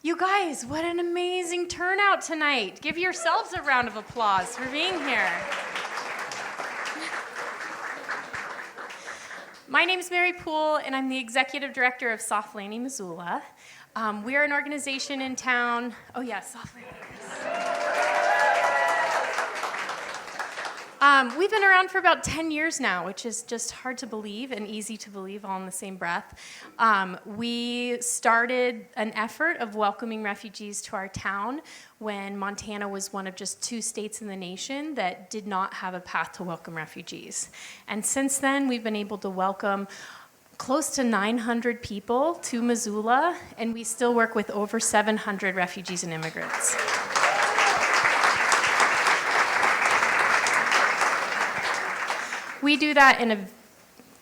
You guys, what an amazing turnout tonight. Give yourselves a round of applause for being here. My name is Mary Poole, and I'm the Executive Director of Soft Landing, Missoula. We are an organization in town. Oh yeah, Soft Landing. We've been around for about 10 years now, which is just hard to believe and easy to believe all in the same breath. We started an effort of welcoming refugees to our town when Montana was one of just 2 states in the nation that did not have a path to welcome refugees. And since then, we've been able to welcome close to 900 people to Missoula, and we still work with over 700 refugees and immigrants. We do that in a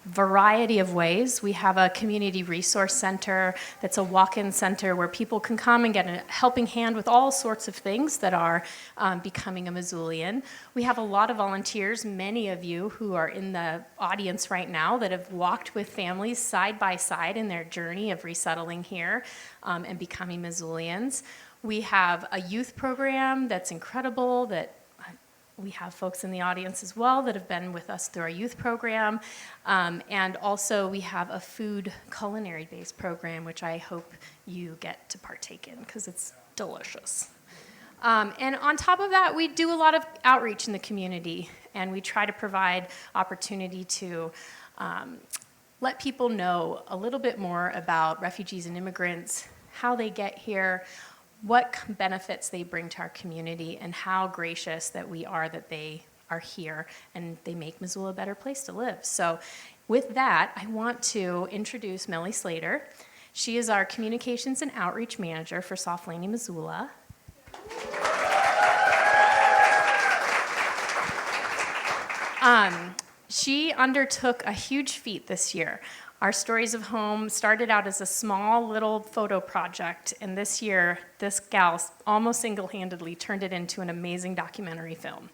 variety of ways. We have a community resource center that's a walk-in center where people can come and get a helping hand with all sorts of things that are becoming a Missoulian. We have a lot of volunteers, many of you who are in the audience right now that have walked with families side by side in their journey of resettling here and becoming Missoulians. We have a youth program that's incredible that we have folks in the audience as well that have been with us through our youth program. And also we have a food culinary-based program, which I hope you get to partake in because it's delicious. And on top of that, we do a lot of outreach in the community, and we try to provide opportunity to let people know a little bit more about refugees and immigrants, how they get here, what benefits they bring to our community, and how gracious that we are that they are here and they make Missoula a better place to live. So with that, I want to introduce Melly Slater. She is our Communications and Outreach Manager for Soft Landing, Missoula. She undertook a huge feat this year. Our Stories of Home started out as a small little photo project, and this year, this gal almost single-handedly turned it into an amazing documentary film.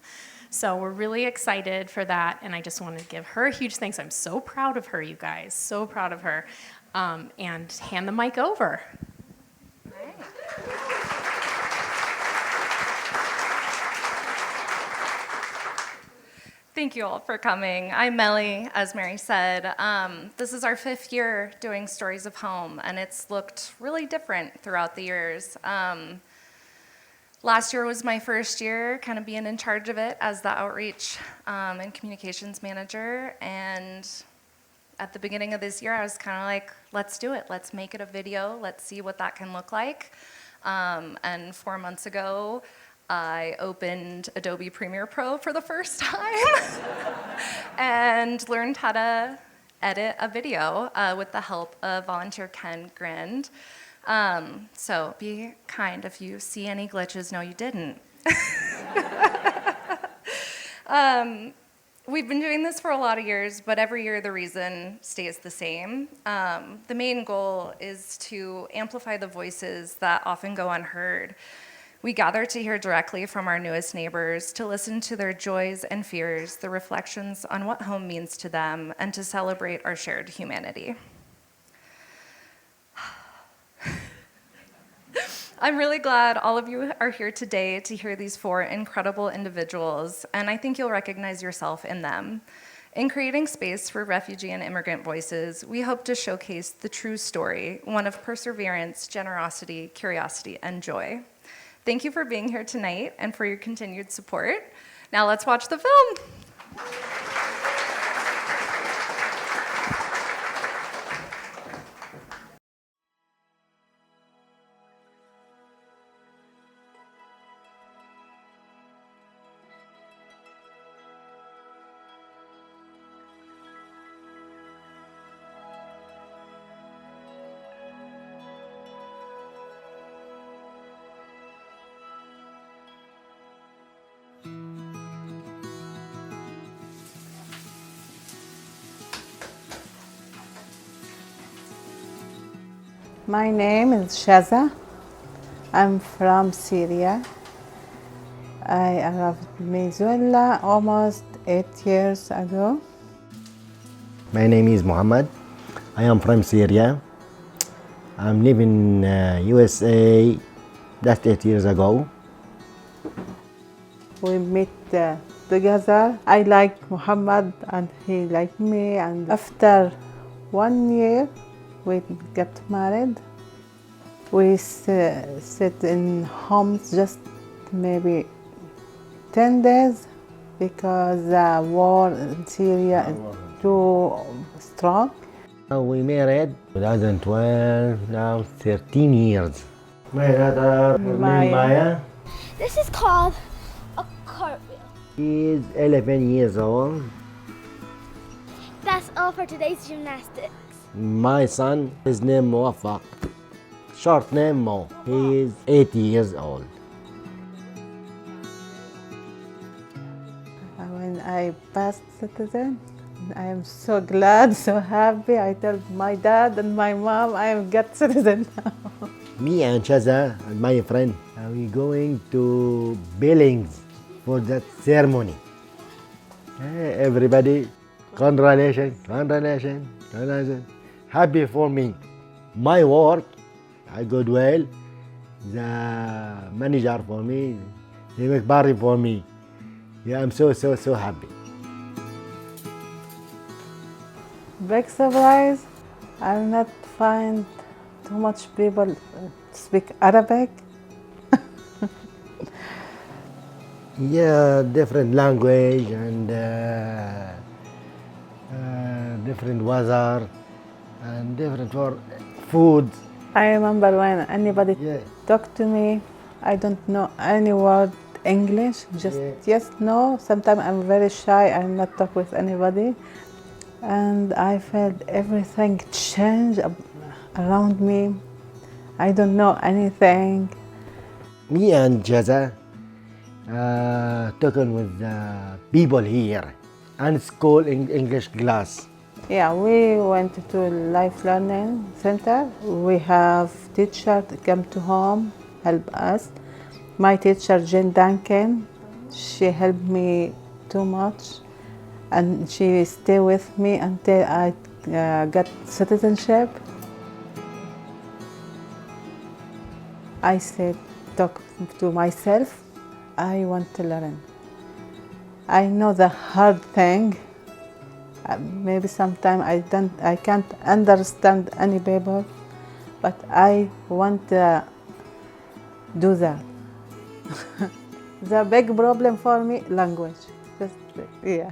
So we're really excited for that, and I just want to give her a huge thanks. I'm so proud of her, you guys, so proud of her. And hand the mic over. Thank you all for coming. I'm Melly, as Mary said. This is our 5th year doing Stories of Home, and it's looked really different throughout the years. Last year was my first year kind of being in charge of it as the outreach and communications manager, and at the beginning of this year, I was kind of like, let's do it. Let's make it a video. Let's see what that can look like. And 4 months ago, I opened Adobe Premiere Pro for the first time and learned how to edit a video with the help of volunteer Ken Grind. So be kind if you see any glitches. No, you didn't. We've been doing this for a lot of years, but every year the reason stays the same. The main goal is to amplify the voices that often go unheard. We gather to hear directly from our newest neighbors, to listen to their joys and fears, the reflections on what home means to them, and to celebrate our shared humanity. I'm really glad all of you are here today to hear these 4 incredible individuals, and I think you'll recognize yourself in them. In creating space for refugee and immigrant voices, we hope to showcase the true story, one of perseverance, generosity, curiosity, and joy. Thank you for being here tonight and for your continued support. Now let's watch the film. My name is Shaza. I'm from Syria. I arrived in Missoula almost 8 years ago. My name is Muhammad. I am from Syria. I'm living in USA. That's 8 years ago. We meet together. I like Muhammad and he like me. And after 1 year, we got married. We sit in homes just maybe 10 days because the war in Syria is too strong. We married 2012, now 13 years. My daughter, her name Maya. This is called a cartwheel. She's 11 years old. That's all for today's gymnastics. My son, his name Muwaffaq. Short name Mo. He's 8 years old. When I passed citizen, I am so glad, so happy. I tell my dad and my mom I am got citizen now. Me and Shaza and my friend are we going to Billings for that ceremony. Everybody, congratulations, congratulations, congratulations. Happy for me. My work, I got well. The manager for me, they make party for me. Yeah, I'm so happy. Big surprise, I will not find too much people speak Arabic. Yeah, different language and different weather and different for food. I remember when anybody Yeah. talk to me, I don't know any word English, just yes, no. Sometimes I'm very shy, I'm not talk with anybody. And I felt everything change around me. I don't know anything. Me and Jaza talking with people here and school in English class. Yeah, we went to Life Learning Center. We have teacher to come to home, help us. My teacher, Jane Duncan, she helped me too much. And she stayed with me until I got citizenship. I said, talk to myself, I want to learn. I know the hard thing. Maybe sometimes I can't understand any paper, but I want to do that. The big problem for me, language. Just, yeah.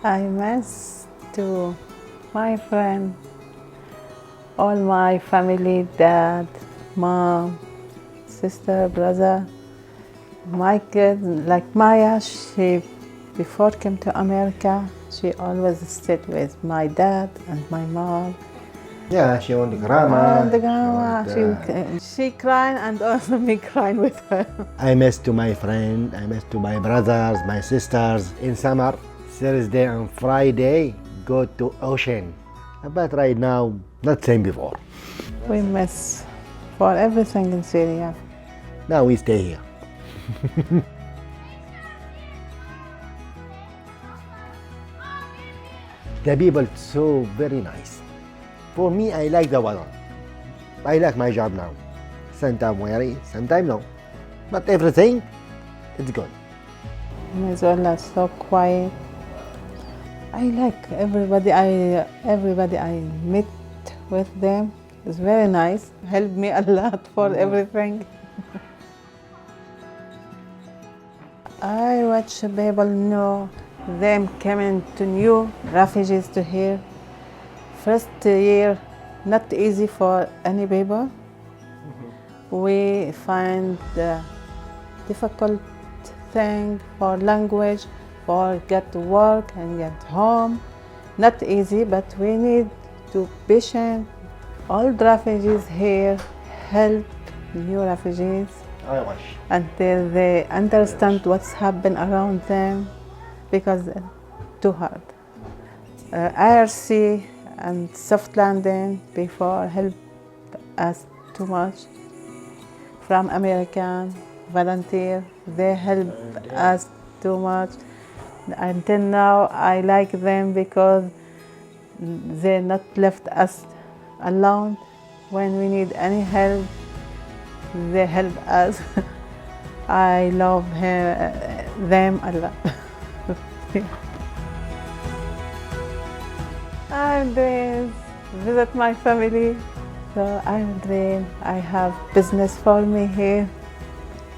I miss to my friend, all my family, dad, mom, sister, brother, my kids, like Maya, she before came to America, she always stayed with my dad and my mom. Yeah, she want the grandma. And the grandma, she crying and also me crying with her. I miss to my friend, I miss to my brothers, my sisters. In summer, Thursday and Friday, go to ocean. But right now, not same before. We miss for everything in Syria. Now we stay here. The people so very nice. For me, I like the weather. I like my job now. Sometimes worry, sometimes no. But everything, it's good. Missoula is so quiet. I like everybody. Everybody I meet with them is very nice. Helped me a lot for everything. I watch people know them coming to new refugees to here. First year, not easy for any people. We find the difficult thing for language, for get to work and get home. Not easy, but we need to be patient. All the refugees here help new refugees I wish. until they understand what's happened around them, because it's too hard. IRC and soft landing before help us too much. From American volunteer, they help us too much. Until now, I like them because They not left us alone. When we need any help, they help us. I love them a lot. I dream visit my family. So I dream I have business for me here.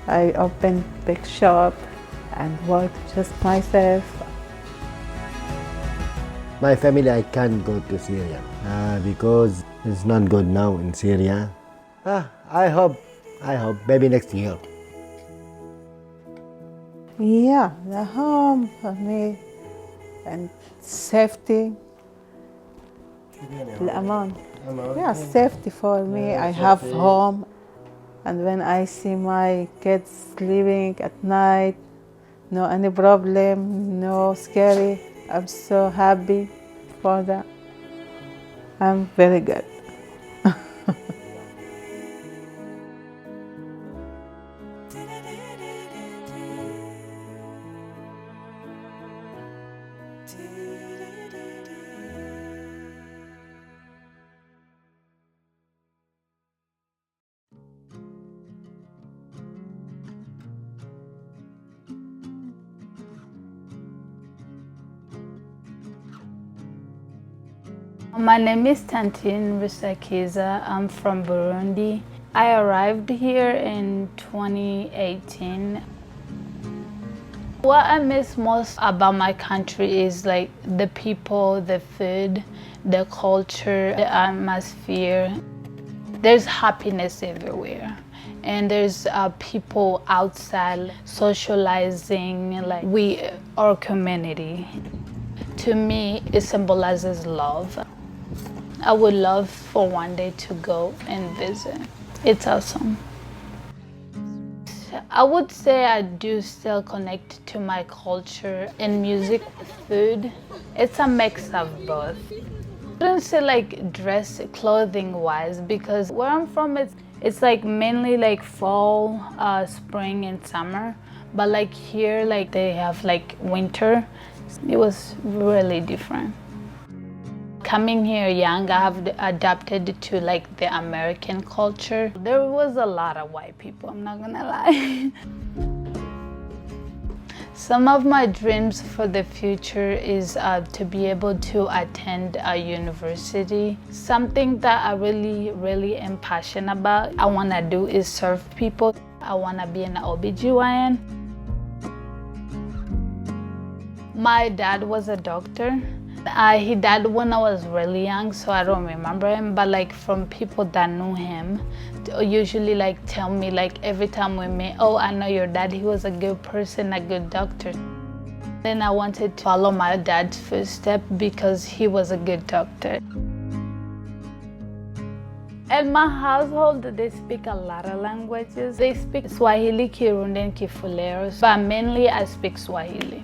I open big shop and work just myself. My family, I can't go to Syria because it's not good now in Syria. I hope maybe next year. Yeah, the home for me and safety. الأمان. Yeah, safety for me. I have home, and when I see my kids sleeping at night, no any problem, no scary. I'm so happy for that. I'm very good. My name is Tantine Rusakiza. I'm from Burundi. I arrived here in 2018. What I miss most about my country is like the people, the food, the culture, the atmosphere. There's happiness everywhere. And there's people outside socializing, like our community. To me, it symbolizes love. I would love for one day to go and visit. It's awesome. I would say I do still connect to my culture in music, food. It's a mix of both. I wouldn't say like dress clothing wise because where I'm from it's like mainly like fall, spring and summer. But like here like they have like winter. It was really different. Coming here young, I have adapted to like the American culture. There was a lot of white people, I'm not gonna lie. Some of my dreams for the future is to be able to attend a university. Something that I really am passionate about, I wanna do is serve people. I wanna be an OBGYN. My dad was a doctor. He died when I was really young, so I don't remember him. But like from people that knew him, usually like tell me like every time we meet, oh, I know your dad. He was a good person, a good doctor. Then I wanted to follow my dad's footsteps because he was a good doctor. In my household, they speak a lot of languages. They speak Swahili, Kirundi, and Kifulero, but mainly I speak Swahili.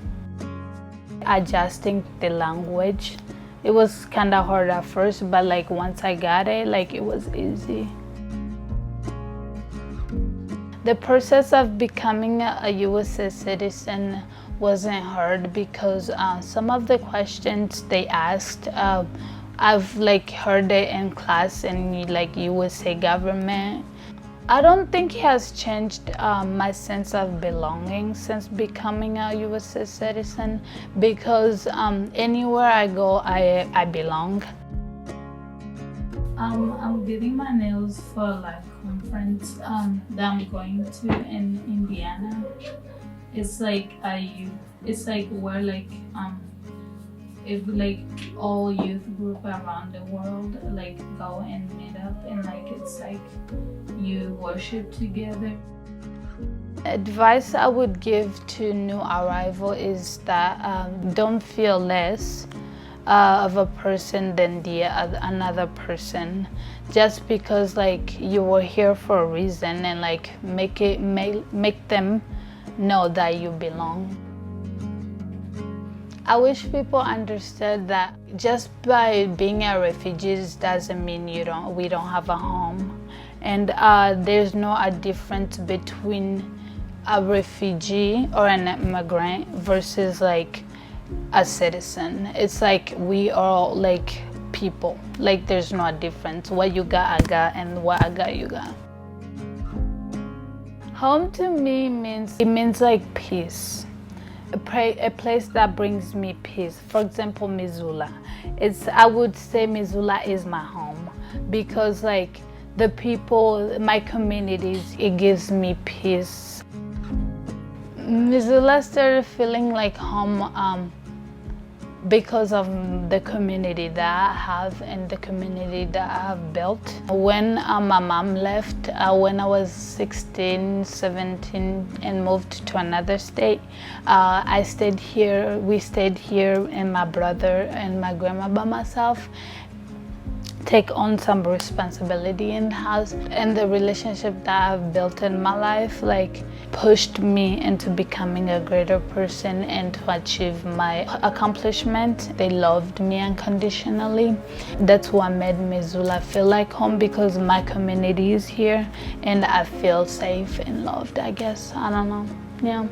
Adjusting the language, it was kind of hard at first, but like once I got it, like it was easy. The process of becoming a US citizen wasn't hard because some of the questions they asked, I've like heard it in class in like USA government. I don't think it has changed my sense of belonging since becoming a US citizen because anywhere I go, I belong. I'm getting my nails for a live conference that I'm going to in Indiana. It's like where like if like all youth group around the world like go and meet up and like it's like you worship together. Advice I would give to new arrival is that don't feel less of a person than another person, just because like you were here for a reason, and like make them know that you belong. I wish people understood that just by being a refugee doesn't mean we don't have a home. And there's no a difference between a refugee or an immigrant versus like a citizen. It's like we are like people. Like there's no difference. What you got, I got, and what I got, you got. Home to me means like peace. A place that brings me peace. For example, Missoula. I would say Missoula is my home because like the people, my communities, it gives me peace. Missoula started feeling like home because of the community that I have and the community that I have built. When my mom left, when I was 16, 17 and moved to another state, we stayed here and my brother and my grandma by myself. Take on some responsibility in the house, and the relationship that I've built in my life like pushed me into becoming a greater person and to achieve my accomplishment. They loved me unconditionally. That's what made Missoula feel like home, because my community is here and I feel safe and loved, I guess. I don't know. Yeah.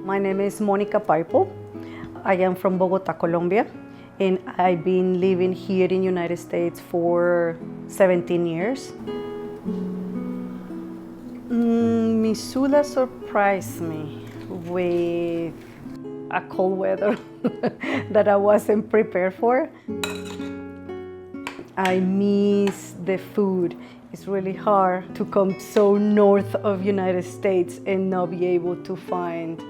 My name is Monica Paipo. I am from Bogota, Colombia, and I've been living here in the United States for 17 years. Missoula surprised me with a cold weather that I wasn't prepared for. I miss the food. It's really hard to come so north of United States and not be able to find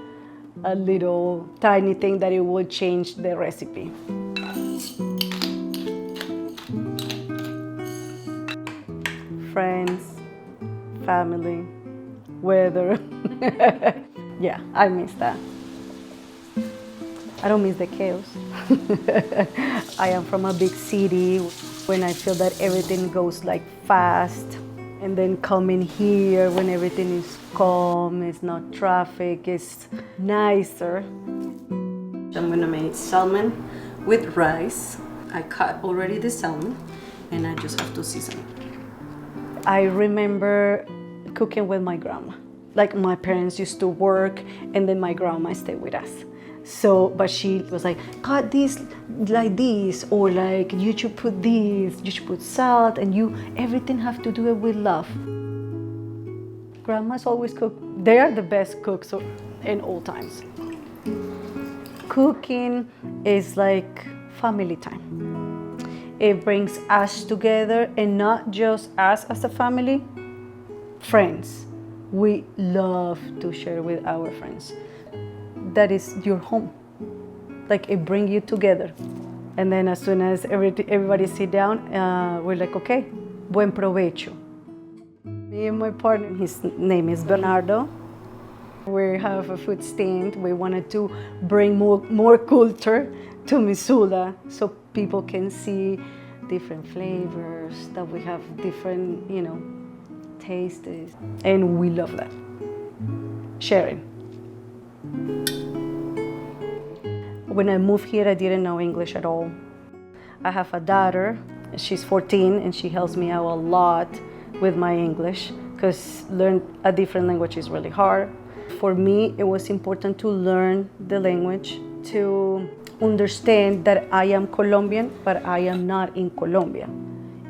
a little tiny thing that it would change the recipe. Friends, family, weather. Yeah, I miss that. I don't miss the chaos. I am from a big city. When I feel that everything goes like fast, and then coming here when everything is calm, it's not traffic, it's nicer. I'm gonna make salmon with rice. I cut already the salmon and I just have to season it. I remember cooking with my grandma. Like my parents used to work and then my grandma stayed with us. So, but she was like, cut this like this, or like you should put this, you should put salt, and everything have to do it with love. Grandmas always cook. They are the best cooks in all times. Cooking is like family time. It brings us together, and not just us as a family, friends. We love to share with our friends. That is your home. Like it brings you together. And then as soon as everybody sit down, we're like, okay, buen provecho. Me and my partner, his name is Bernardo. We have a food stand. We wanted to bring more culture to Missoula so people can see different flavors, that we have different, tastes. And we love that. Sharing. When I moved here, I didn't know English at all. I have a daughter, she's 14, and she helps me out a lot with my English, because learn a different language is really hard. For me, it was important to learn the language, to understand that I am Colombian, but I am not in Colombia.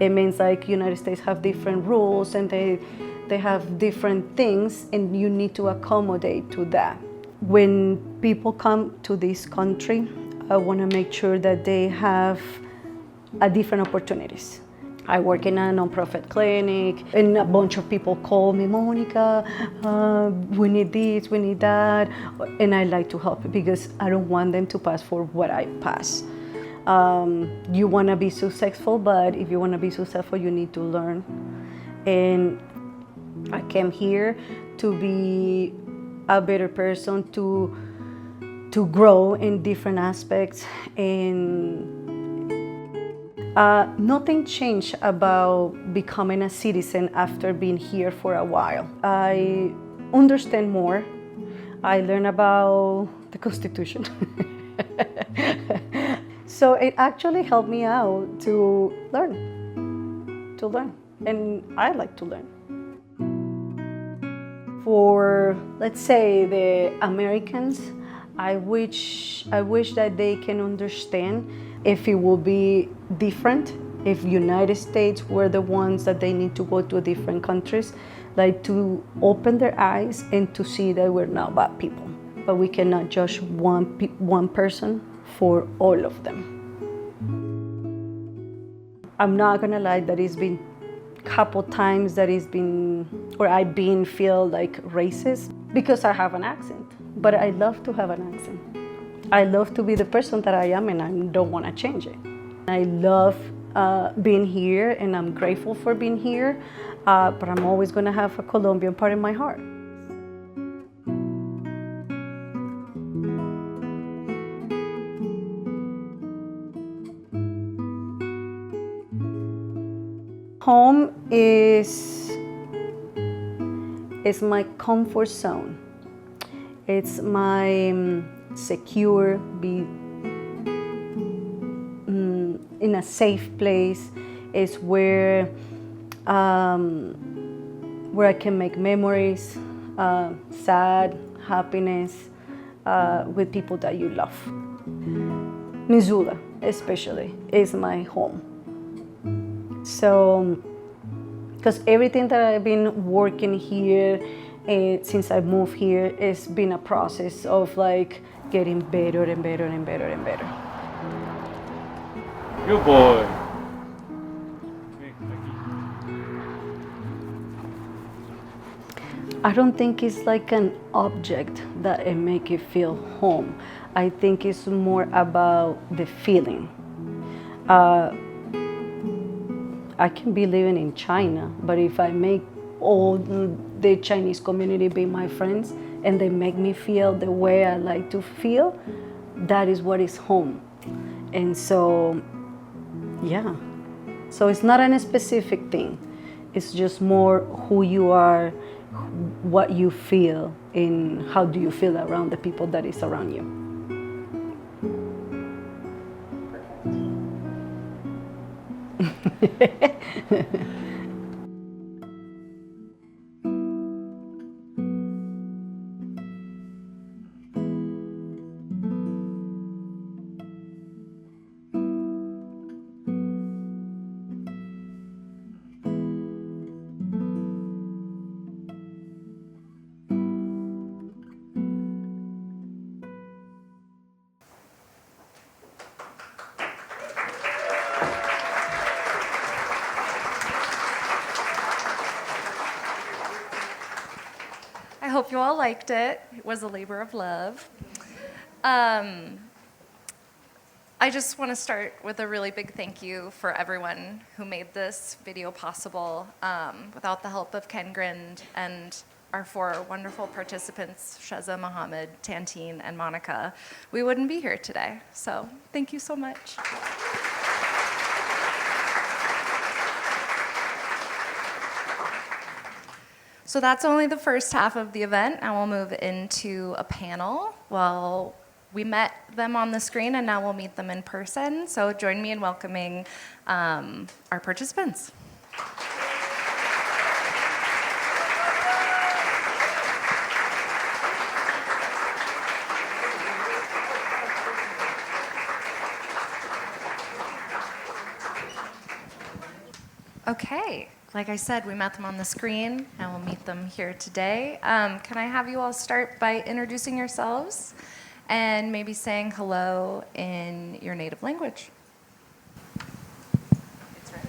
It means like United States have different rules and they have different things, and you need to accommodate to that. When people come to this country, I want to make sure that they have different opportunities. I work in a nonprofit clinic, and a bunch of people call me, Monica, we need this, we need that, and I like to help because I don't want them to pass for what I pass. You want to be successful, but if you want to be successful, you need to learn. And I came here to be a better person, to grow in different aspects, and nothing changed about becoming a citizen after being here for a while. I understand more. I learn about the Constitution. So it actually helped me out to learn, and I like to learn. For, let's say, the Americans, I wish that they can understand if it will be different, if United States were the ones that they need to go to different countries, like to open their eyes and to see that we're not bad people, but we cannot judge one person for all of them. I'm not gonna lie that it's been couple times that it's been, or I've been feel like racist because I have an accent, but I love to have an accent. I love to be the person that I am, and I don't want to change it. I love being here, and I'm grateful for being here, but I'm always going to have a Colombian part in my heart. Home is my comfort zone. It's my secure, be in a safe place. It's where I can make memories, sad, happiness, with people that you love. Missoula, especially, is my home. So, because everything that I've been working here since I moved here, it's been a process of like getting better and better and better and better. Good boy. I don't think it's like an object that it make you feel home. I think it's more about the feeling. I can be living in China, but if I make all the Chinese community be my friends and they make me feel the way I like to feel, that is what is home. And so, yeah. So it's not a specific thing. It's just more who you are, what you feel, and how do you feel around the people that is around you. I hope you all liked it. It was a labor of love. I just want to start with a really big thank you for everyone who made this video possible. Without the help of Ken Grind and our 4 wonderful participants, Sheza, Mohammed, Tantine, and Monica, we wouldn't be here today. So thank you so much. So that's only the first half of the event. Now we'll move into a panel. Well, we met them on the screen, and now we'll meet them in person. So join me in welcoming our participants. Okay. Like I said, we met them on the screen, and we'll meet them here today. Can I have you all start by introducing yourselves and maybe saying hello in your native language? It's ready.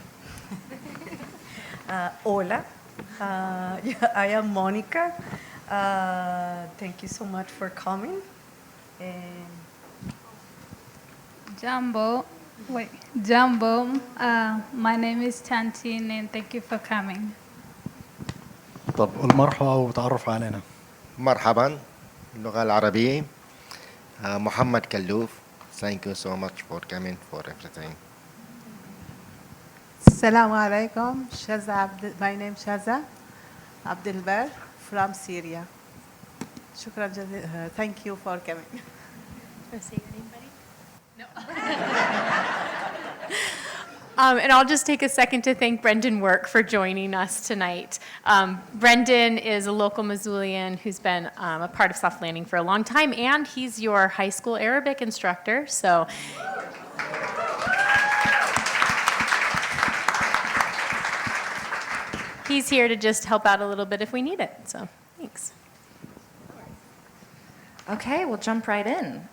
Hola, I am Monica. Thank you so much for coming. And Jumbo, my name is Tantine and thank you for coming. طب المرحبا وتعرف علينا. مرحبا اللغة العربية محمد كلوف. Thank you so much for coming for everything. Assalamu alaikum. My name is Shaza Abdelbar from Syria. شكرا جزيلا. Thank you for coming. Want to say your name, buddy? No. And I'll just take a second to thank Brendan Work for joining us tonight. Brendan is a local Missoulian who's been a part of Soft Landing for a long time, and he's your high school Arabic instructor. So he's here to just help out a little bit if we need it. So thanks. Okay, we'll jump right in.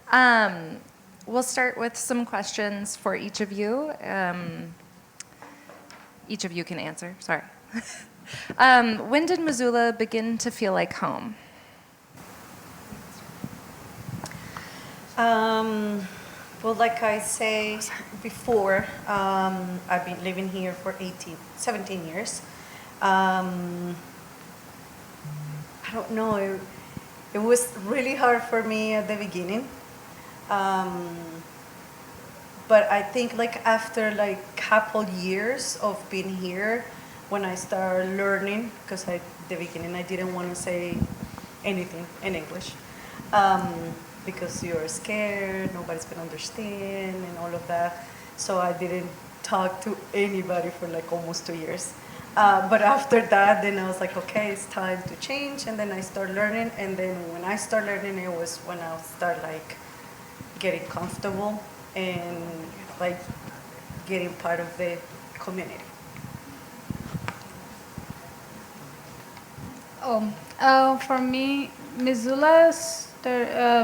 We'll start with some questions for each of you. Each of you can answer, sorry. When did Missoula begin to feel like home? Well, like I say before, I've been living here for 17 years. I don't know, it was really hard for me at the beginning. But I think like after like couple years of being here, when I started learning, because at the beginning I didn't want to say anything in English, because you're scared, nobody's gonna understand and all of that. So I didn't talk to anybody for like almost 2 years. But after that, then I was like, okay, it's time to change. And then I started learning. And then when I started learning, it was when I started like getting comfortable and like getting part of the community. For me, Missoula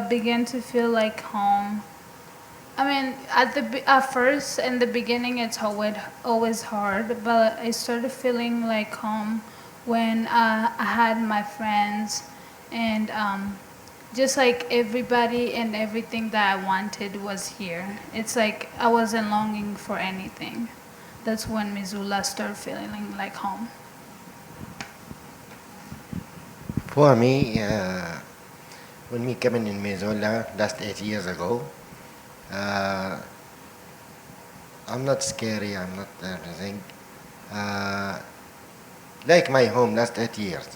began to feel like home. I mean, at first, in the beginning, it's always hard, but I started feeling like home when I had my friends and just like everybody and everything that I wanted was here. It's like I wasn't longing for anything. That's when Missoula started feeling like home. For me, when we came in Missoula last 8 years ago, I'm not scary, I'm not everything. Like my home last 8 years.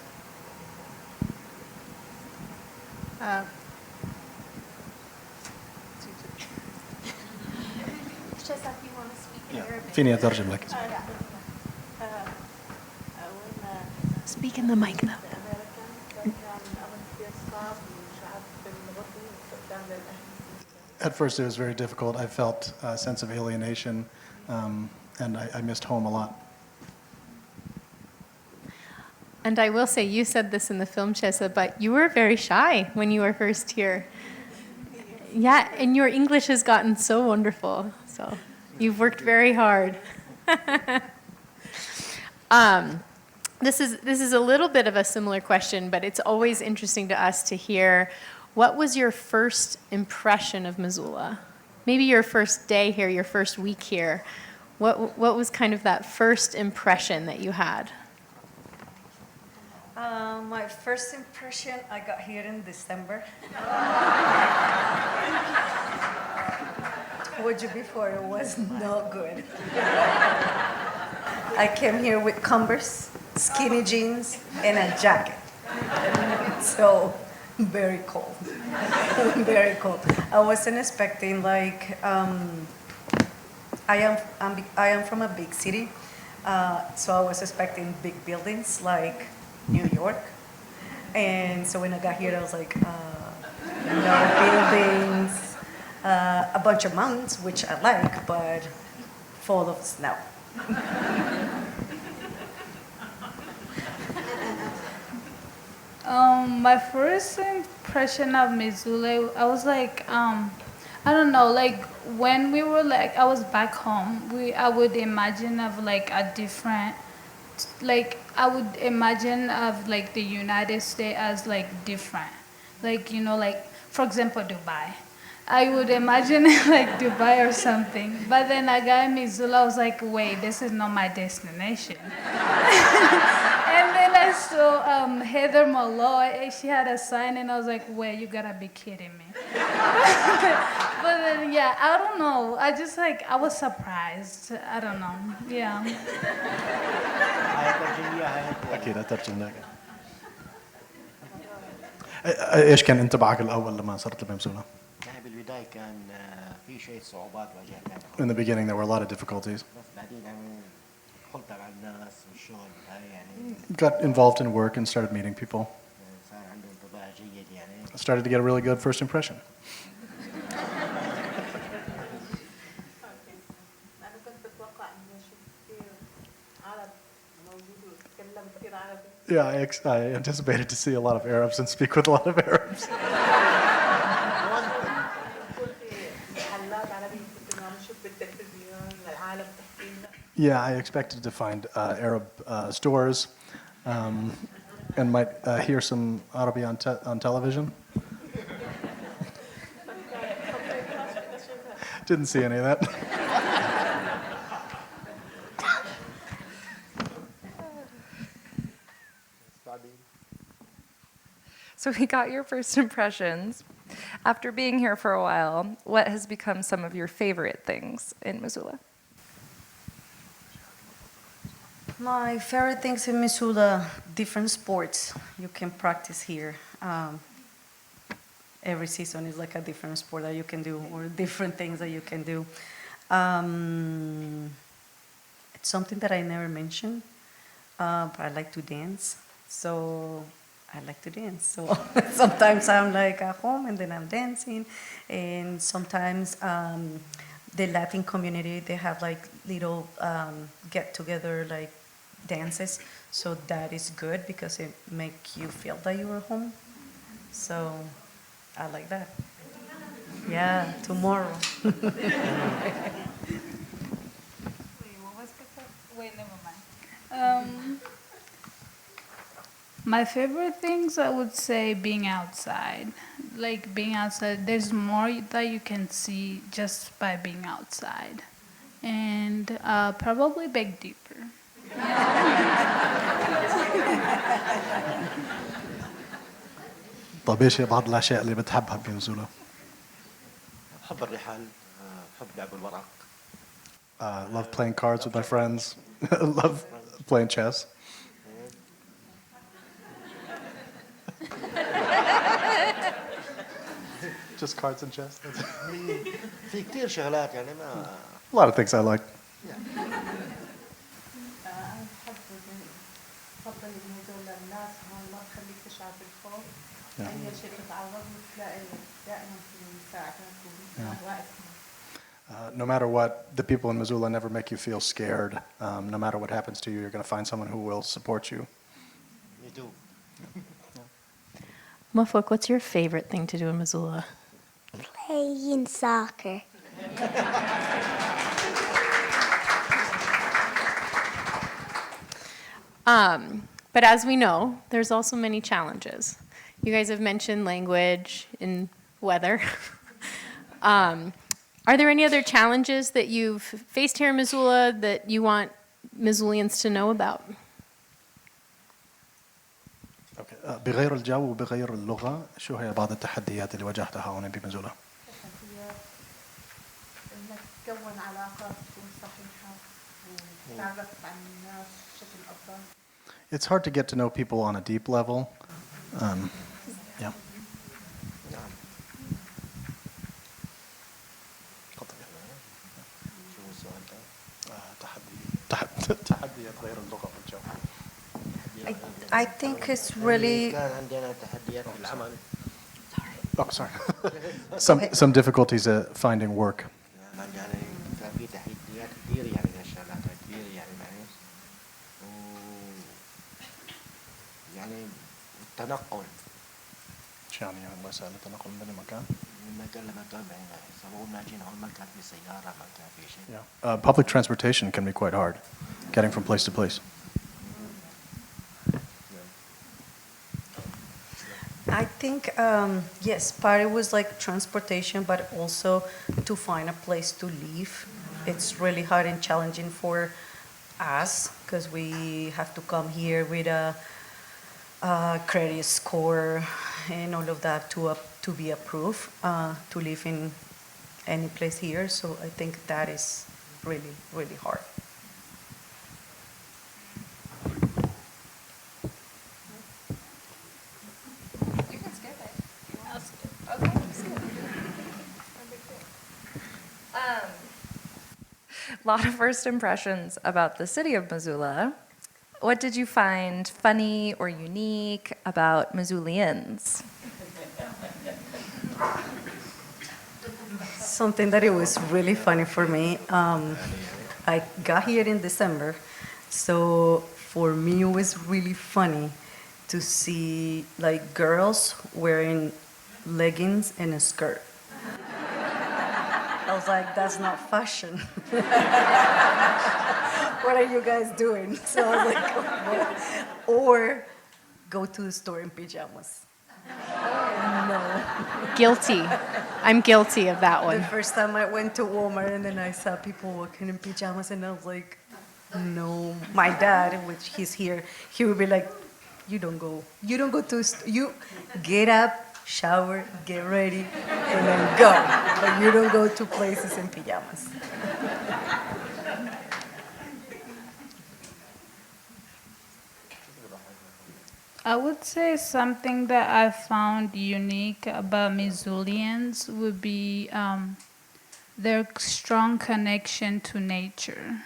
فيني أترجم لك. Speak in the mic, though. At first it was very difficult. I felt a sense of alienation, and I missed home a lot. And I will say, you said this in the film, Chesa, but you were very shy when you were first here. Yeah, and your English has gotten so wonderful. So you've worked very hard. This is a little bit of a similar question, but it's always interesting to us to hear, what was your first impression of Missoula? Maybe your first day here, your first week here. What was kind of that first impression that you had? My first impression, I got here in December. Told you before, it was no good. I came here with Converse, skinny jeans, and a jacket. So, very cold. Very cold. I wasn't expecting like, I am from a big city, so I was expecting big buildings like New York. And so when I got here, I was like, no buildings, a bunch of mountains, which I like, but full of snow. My first impression of Missoula, I was like, I don't know, like when we were like, I was back home, I would imagine of like a different, like I would imagine of like the United States as like different, like, you know, like for example, Dubai. I would imagine like Dubai or something, but then I got in Missoula, I was like, wait, this is not my destination. And then I saw Heather Malloy, she had a sign, and I was like, wait, you gotta be kidding me. But then, yeah, I don't know. I just like, I was surprised. I don't know. Yeah. أكيد أترجم لك. ايش كان انطباعك الاول لما صرت بمسوله؟ يعني بالبداية كان في شوية صعوبات واجهتنا. In the beginning there were a lot of difficulties. بس بعدين يعني دخلت على الناس والشغل هاي يعني Got involved in work and started meeting people. صار عنده انطباع جيد يعني. I started to get a really good first impression. Yeah, I anticipated to see a lot of Arabs and speak with a lot of Arabs. Yeah, I expected to find Arab stores and might hear some Arabi on television. Didn't see any of that. So we got your first impressions. After being here for a while, what has become some of your favorite things in Missoula? My favorite things in Missoula, different sports you can practice here. Every season is like a different sport that you can do or different things that you can do. It's something that I never mentioned, but I like to dance. So I like to dance. So sometimes I'm like at home and then I'm dancing. And sometimes the Latin community, they have like little get together like dances. So that is good because it makes you feel that you are home. So I like that. Yeah, tomorrow. Wait, never mind. My favorite things, I would say being outside. Like being outside, there's more that you can see just by being outside. And probably beg deeper. طيب ايش بعض الاشياء اللي بتحبها بمسوله؟ بحب الرحل، بحب لعب الورق. Love playing cards with my friends. Love playing chess. Just cards and chess. في كتير شغلات يعني ما. A lot of things I like. No matter what, the people in Missoula never make you feel scared. No matter what happens to you, you're going to find someone who will support you. Me too. Mufuk, what's your favorite thing to do in Missoula? Playing soccer. But as we know, there's also many challenges. You guys have mentioned language and weather. Are there any other challenges that you've faced here in Missoula that you want Missoulians to know about? بغير الجو وبغير اللغة، شو هي بعض التحديات اللي واجهتها هون بمنزولا؟ انك تكون علاقات تكون صحيحة وتتعرف على الناس بشكل أفضل. It's hard to get to know people on a deep level. Yeah. تحديات غير اللغة والجو. I think it's really. كان عندنا تحديات في العمل. Oh, sorry. some difficulties finding work. يعني كان في تحديات كثير يعني للشغلات كثير يعني معلش. يعني التنقل. شو يعني مسألة التنقل من مكان؟ من مكان لمكان يعني سواء ما جينا هون ما كان في سيارة ما كان في شيء. Yeah. Public transportation can be quite hard, getting from place to place. I think, yes, part it was like transportation, but also to find a place to live. It's really hard and challenging for us because we have to come here with a credit score and all of that to be approved to live in any place here. So I think that is really, really hard. A lot of first impressions about the city of Missoula. What did you find funny or unique about Missoulians? Something that it was really funny for me. I got here in December, so for me it was really funny to see like girls wearing leggings and a skirt. I was like, that's not fashion. What are you guys doing? So I was like, what? Or go to the store in pajamas. No. Guilty. I'm guilty of that The one. first time I went to Walmart and then I saw people walking in pajamas and I was like, no. My dad, which he's here, he would be like, you don't go to, you get up, shower, get ready, and then go. But you don't go to places in pajamas. I would say something that I found unique about Missoulians would be their strong connection to nature,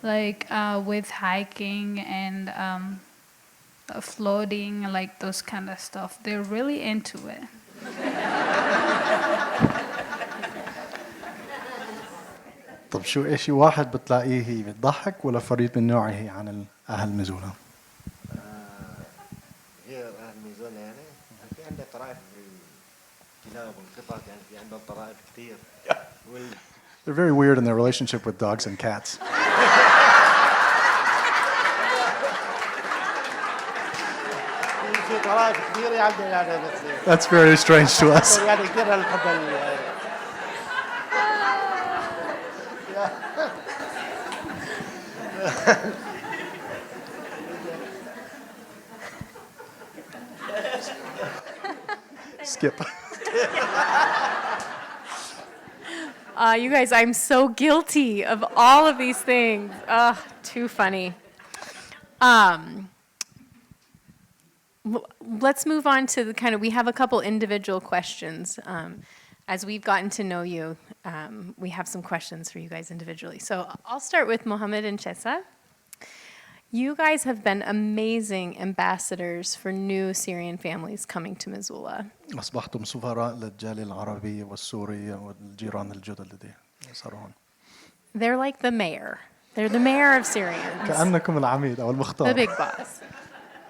like with hiking and floating, like those kind of stuff. They're really into it. طب شو إشي واحد بتلاقيه بتضحك ولا فريد من نوعه عن أهل ميزولا؟ غير أهل ميزولا يعني في عندنا طرائف الكلاب والقطط يعني في عندنا طرائف كثير. They're very weird in their relationship with dogs and cats. في طرائف كثيرة يعني That's very strange to us. يعني كثير الحب Skip. You guys, I'm so guilty of all of these things. Too funny. Let's move on to the kind of, we have a couple individual questions. As we've gotten to know you, we have some questions for you guys individually. So I'll start with Mohammed and Chesa. You guys have been amazing ambassadors for new Syrian families coming to Missoula. أصبحتم سفراء للجالية العربية والسورية والجيران الجدد اللي صاروا هون. They're like the mayor. They're the mayor of Syrians. كأنكم العميد أو The المختار. big boss.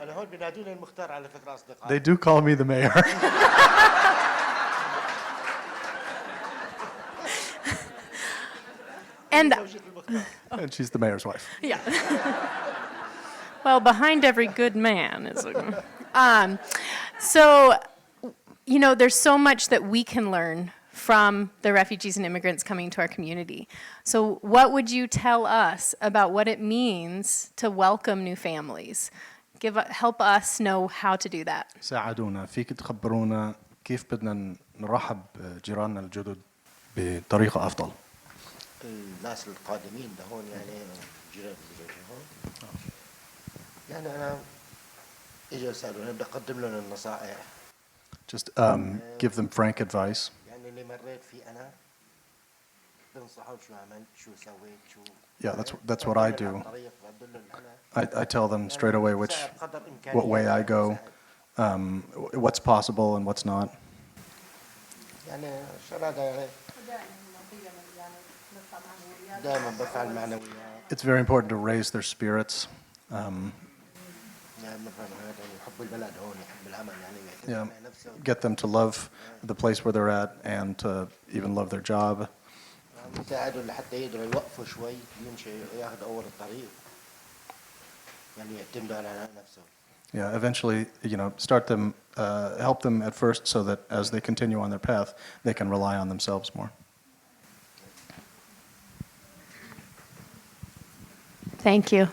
أنا هون بينادوني المختار على فكرة أصدقائي. They do call me the mayor. And And she's the mayor's wife. yeah. Well, behind every good man is a. So, you know, there's so much that we can learn from the refugees and immigrants coming to our community. So, what would you tell us about what it means to welcome new families? Help us know how to do that. ساعدونا فيك تخبرونا كيف بدنا نرحب جيراننا الجدد بطريقة أفضل. الناس القادمين لهون يعني جيران هون يعني أنا إجا يسألوني بدي أقدم لهم النصائح. Just give them frank advice. يعني اللي مريت فيه أنا بنصحهم شو عملت شو سويت شو. Yeah, that's what I do. I tell them straight away what way I go, what's possible and what's not. يعني شرادة يعني دائما بفعل معنويات. It's very important to raise their spirits. Yeah, get them to love the place where they're at and to even love their job. نساعدهم لحتى يقدروا يوقفوا شوي يمشي ياخذ أول الطريق يعني يعتمدوا على نفسهم. Yeah, eventually, start them, help them at first so that as they continue on their path, they can rely on themselves more. Thank you.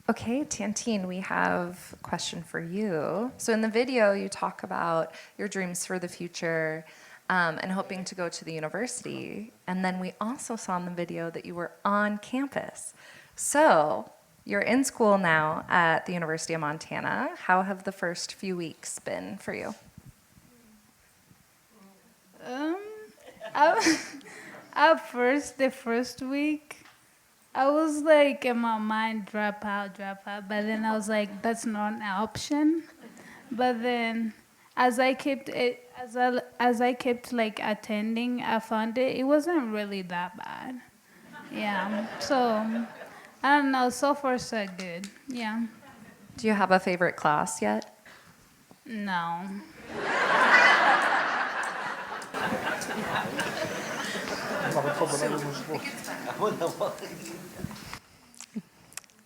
Okay, Tantine, we have a question for you. So in the video, you talk about your dreams for the future and hoping to go to the university. And then we also saw in the video that you were on campus. So you're in school now at the University of Montana. How have the first few weeks been for you? At first, the first week, I was like in my mind, drop out. But then I was like, that's not an option. But then, as I kept like attending, I found it wasn't really that bad. Yeah. So I don't know. So far, so good. Yeah. Do you have a favorite class yet? No.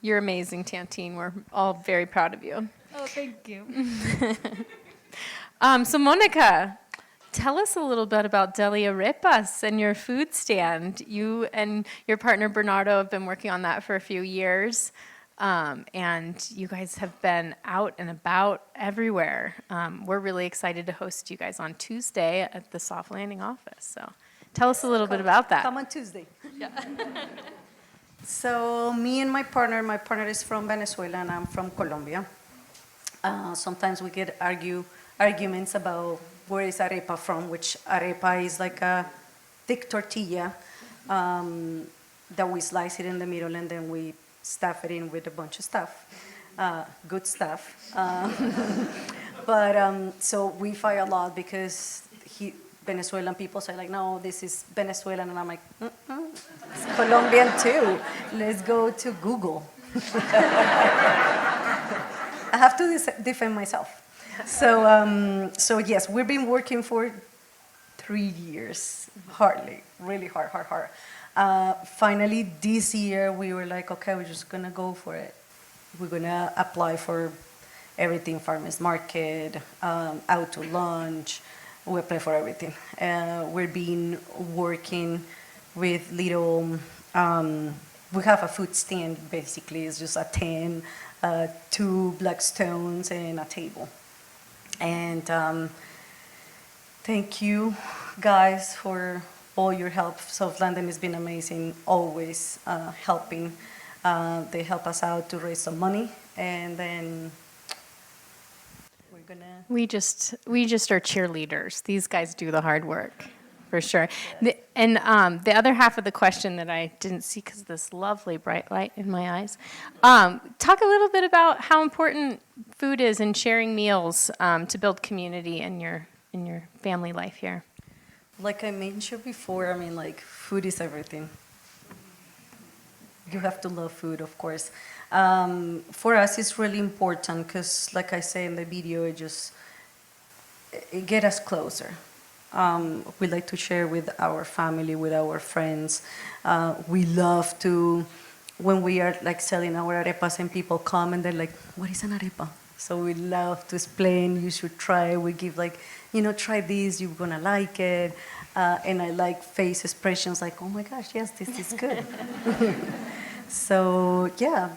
You're amazing, Tantine. We're all very proud of you. Oh, thank you. So Monica, tell us a little bit about Deli Arepas and your food stand. You and your partner Bernardo have been working on that for a few years, and you guys have been out and about everywhere. We're really excited to host you guys on Tuesday at the Soft Landing office. So tell us a little bit about that. Come on Tuesday. So me and my partner is from Venezuela and I'm from Colombia. Sometimes we get arguments about where is arepa from, which arepa is like a thick tortilla that we slice it in the middle and then we stuff it in with a bunch of stuff, good stuff. So we fight a lot because Venezuelan people say like, no, this is Venezuelan, and I'm like, it's Colombian too. Let's go to Google. I have to defend myself. So yes, we've been working for 3 years, really hard. Finally, this year we were like, okay, we're just gonna go for it. We're gonna apply for everything, farmers market, out to lunch. We apply for everything. We've been working with little, we have a food stand basically. It's just a tent, 2 black stones and a table. And thank you guys for all your help. South London has been amazing, always helping. They help us out to raise some money, and then We just are cheerleaders. These guys do the hard work, for sure. The other half of the question that I didn't see because of this lovely bright light in my eyes. Talk a little bit about how important food is in sharing meals to build community in your family life here. Like I mentioned before, I mean, like, food is everything. You have to love food, of course. For us, it's really important because, like I say in the video, it gets us closer. We like to share with our family, with our friends. We love to, when we are like selling our arepas and people come and they're like, what is an arepa? So we love to explain, you should try. We give like, try this, you're gonna like it. And I like face expressions like, oh my gosh, yes, this is good. So yeah,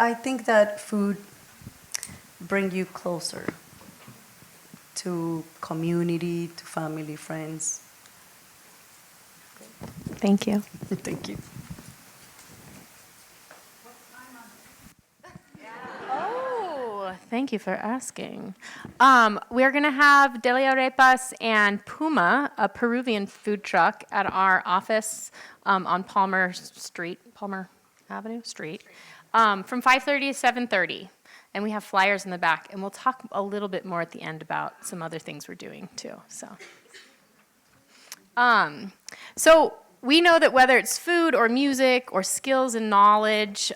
I think that food brings you closer to community, to family, friends. Thank you. Thank you. Oh, thank you for asking. We're going to have Deli Arepas and Puma, a Peruvian food truck, at our office on Palmer Avenue Street, from 5:30 to 7:30. And we have flyers in the back. And we'll talk a little bit more at the end about some other things we're doing, too. So we know that whether it's food or music or skills and knowledge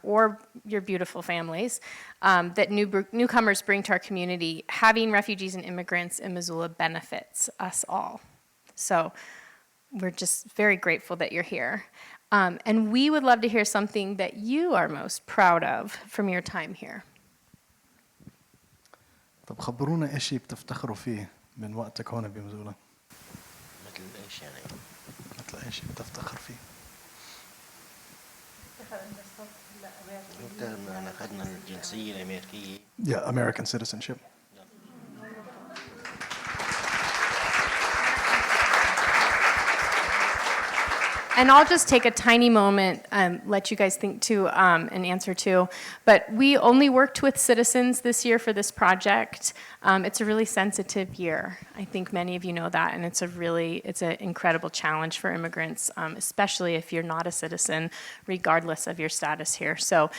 or your beautiful families that newcomers bring to our community, having refugees and immigrants in Missoula benefits us all. So we're just very grateful that you're here. And we would love to hear something that you are most proud of from your time here. طب خبرونا ايش بتفتخروا فيه من وقتك هون بمزولة؟ مثل ايش يعني؟ مثل ايش بتفتخر فيه؟ احنا اخذنا الجنسية الأمريكية. Yeah, American citizenship. And I'll just take a tiny moment, let you guys think too, and answer too. But we only worked with citizens this year for this project. It's a really sensitive year. I think many of you know that, and it's an incredible challenge for immigrants, especially if you're not a citizen, regardless of your status here. So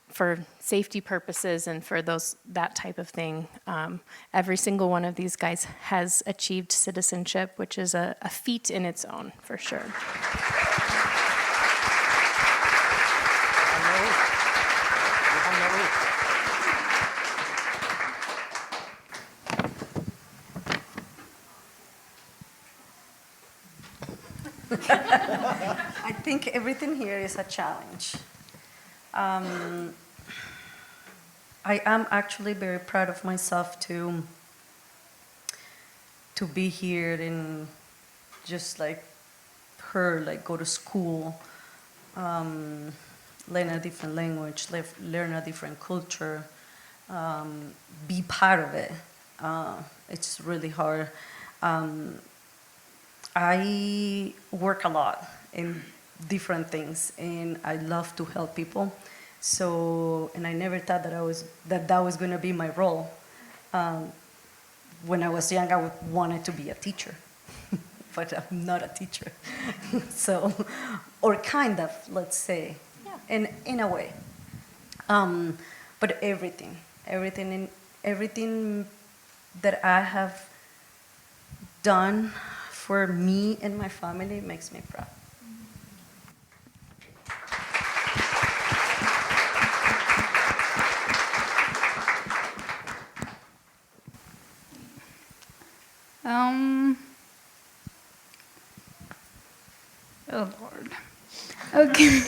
for safety purposes and for that type of thing, every single one of these guys has achieved citizenship, which is a feat in its own, for sure. I think everything here is a challenge. I am actually very proud of myself to be here and just like her, like go to school, learn a different language, learn a different culture, be part of it. It's really hard. I work a lot in different things, and I love to help people. So, and I never thought that was going to be my role. When I was young, I wanted to be a teacher, but I'm not a teacher. So, or kind of, let's say, in a way. But everything that I have done for me and my family makes me proud. Oh Lord. Okay.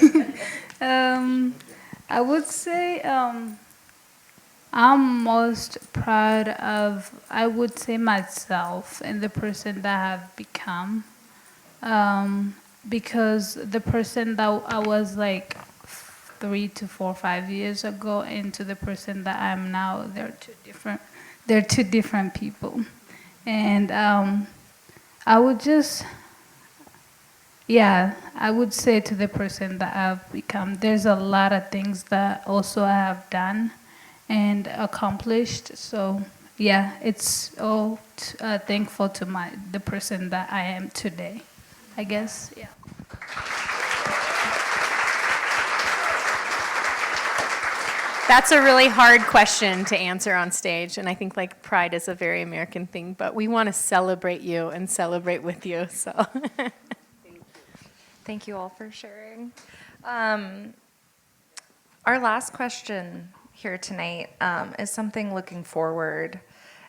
I would say I'm most proud of, I would say, myself and the person that I've become. Because the person that I was like 3 to 4, 5 years ago into the person that I am now, they're two different people. And I would just, I would say to the person that I've become, there's a lot of things that also I have done and accomplished. So it's all thankful to the person that I am today, I guess. Yeah. That's a really hard question to answer on stage, and I think like pride is a very American thing, but we want to celebrate you and celebrate with you, so. Thank you all for sharing. Our last question here tonight is something looking forward.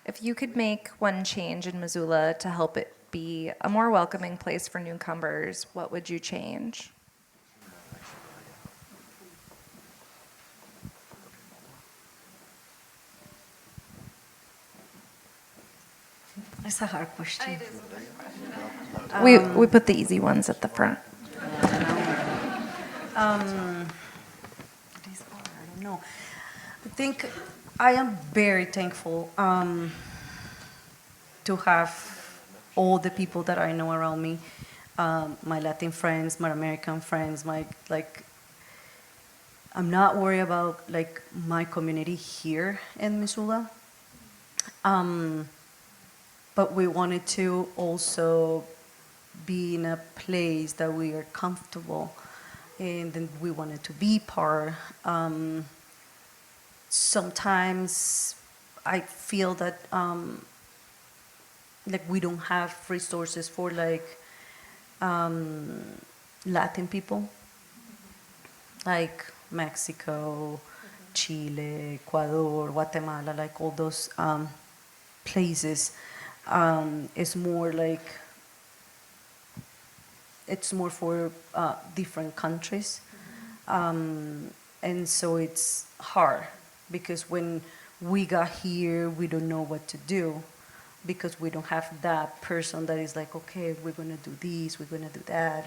If you could make one change in Missoula to help it be a more welcoming place for newcomers, what would you change? That's a hard question. We put the easy ones at the front. It is hard, I don't know. I think I am very thankful to have all the people that I know around me, my Latin friends, my American friends, I'm not worried about like my community here in Missoula. But we wanted to also be in a place that we are comfortable, and then we wanted to be part. Sometimes I feel that like we don't have resources for like Latin people, like Mexico, Chile, Ecuador, Guatemala, like all those places. Is more like, it's more for different countries. And so it's hard because when we got here, we don't know what to do because we don't have that person that is like, okay, we're gonna do this, we're gonna do that.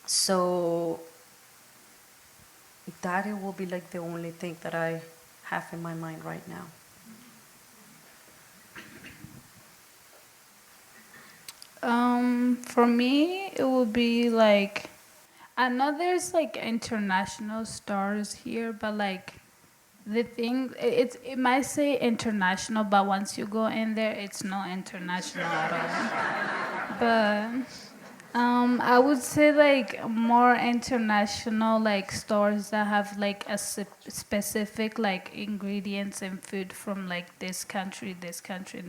So that it will be like the only thing that I have in my mind right now. For me, it would be like, I know there's like international stars here, but like the thing, it might say international, but once you go in there, it's not international at all. But I would say like more international like stores that have like a specific like ingredients and food from like this country, and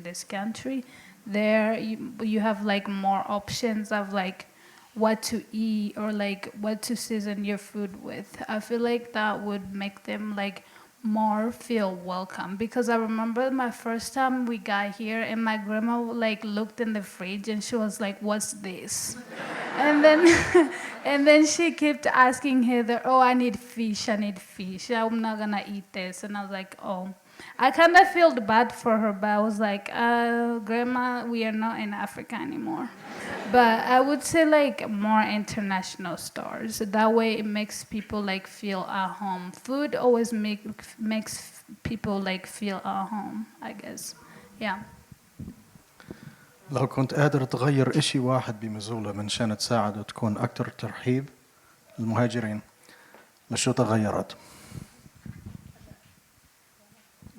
this country. There you have like more options of like what to eat or like what to season your food with. I feel like that would make them like more feel welcome, because I remember my first time we got here and my grandma like looked in the fridge and she was like, "What's this?" And then and then she kept asking Heather, "Oh, I need fish, I'm not gonna eat this." And I was like, "Oh." I kind of felt bad for her, but I was like, Grandma, we are not in Africa anymore. But I would say like more international stars. That way it makes people like feel at home. Food always makes people like feel at home, I guess. Yeah. لو كنت قادر تغير إشي واحد بمزولة من شان تساعد وتكون أكثر ترحيب للمهاجرين، لشو تغيرت؟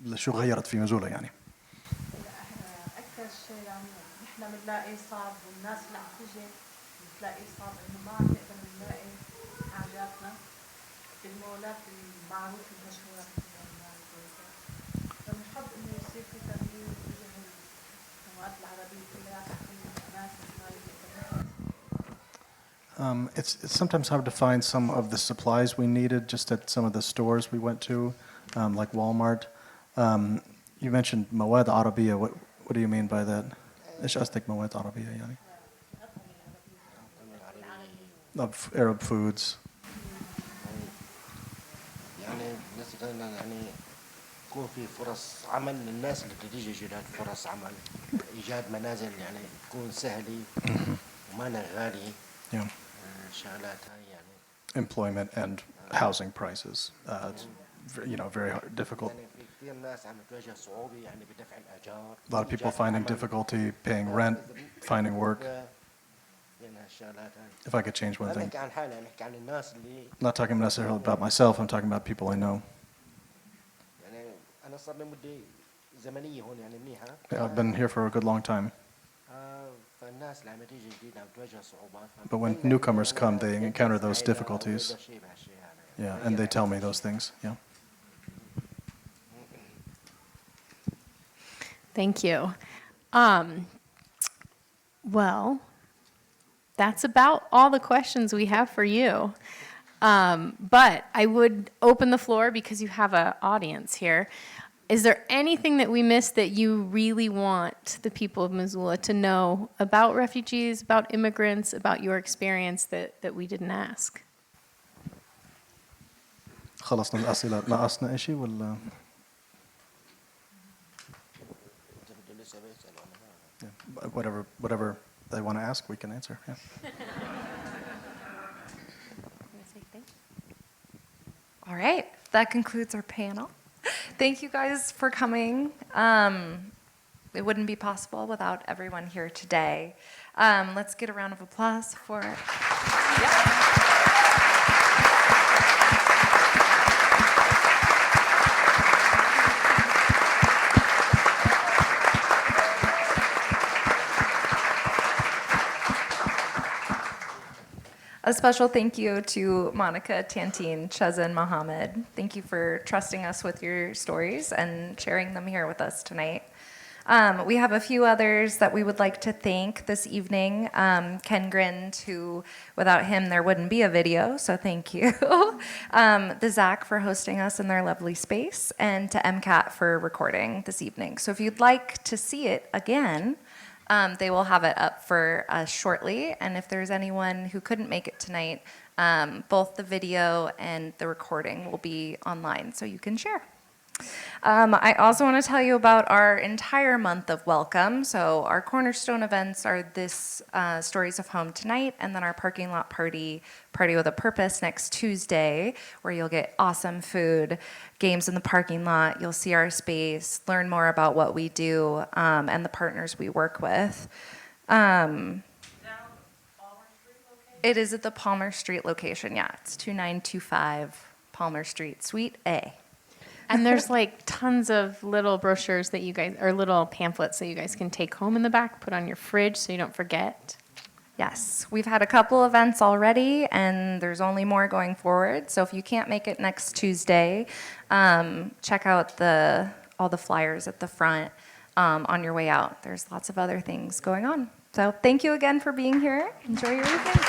لشو غيرت في مزولة يعني؟ أكثر شيء يعني نحن بنلاقي صعب، والناس اللي عم تيجي بتلاقي صعب إنه ما عم نقدر نلاقي حاجاتنا بالمولات المعروفة المشهورة مثل المولات. فبنحب إنه يصير في تغيير تجاه المواد العربية كلياتها تكون أماكن ما يقدر. It's sometimes hard to find some of the supplies we needed just at some of the stores we went to, like Walmart. You mentioned مواد عربية. What do you mean by that? إيش قصدك مواد عربية يعني? Of Arab foods. يعني مثلا يعني يكون في فرص عمل للناس اللي بتيجي إيجاد فرص عمل، إيجاد منازل يعني تكون سهلة وما غالية. Yeah. شغلات هاي يعني. Employment and housing prices. It's very hard, difficult. A lot of people finding difficulty paying rent, finding work. If I could change one thing. I'm not talking necessarily about myself, I'm talking about people I know. Yeah, I've been here for a good long time. But when newcomers come, they encounter those difficulties. Yeah, and they tell me those things. Yeah. Thank you. Well, that's about all the questions we have for you. But I would open the floor because you have an audience here. Is there anything that we missed that you really want the people of Missoula to know about refugees, about immigrants, about your experience that we didn't ask? خلصنا الأسئلة، ناقصنا إشي ولا؟ Yeah, whatever they want to ask, we can answer. Yeah. All right, that concludes our panel. Thank you guys for coming. It wouldn't be possible without everyone here today. Let's get a round of applause for it. Yep. A special thank you to Monica, Tantine, Cheza, and Mohammed. Thank you for trusting us with your stories and sharing them here with us tonight. We have a few others that we would like to thank this evening. Ken Grind, who without him there wouldn't be a video, so thank you. The Zach for hosting us in their lovely space, and to MCAT for recording this evening. So if you'd like to see it again, they will have it up for us shortly. And if there's anyone who couldn't make it tonight, both the video and the recording will be online, so you can share. I also want to tell you about our entire month of welcome. So our cornerstone events are this Stories of Home tonight, and then our parking lot party with a purpose next Tuesday, where you'll get awesome food, games in the parking lot, you'll see our space, learn more about what we do, and the partners we work with. It is at the Palmer Street location, yeah. It's 2925 Palmer Street, Suite A. And there's like tons of little brochures that you guys, or little pamphlets that you guys can take home in the back, put on your fridge so you don't forget. Yes, we've had a couple events already, and there's only more going forward. So if you can't make it next Tuesday, check out all the flyers at the front on your way out. There's lots of other things going on. So thank you again for being here. Enjoy your weekend.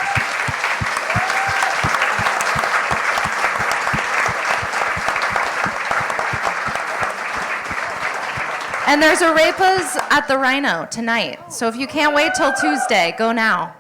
And there's arepas at the Rhino tonight. So if you can't wait till Tuesday, go now.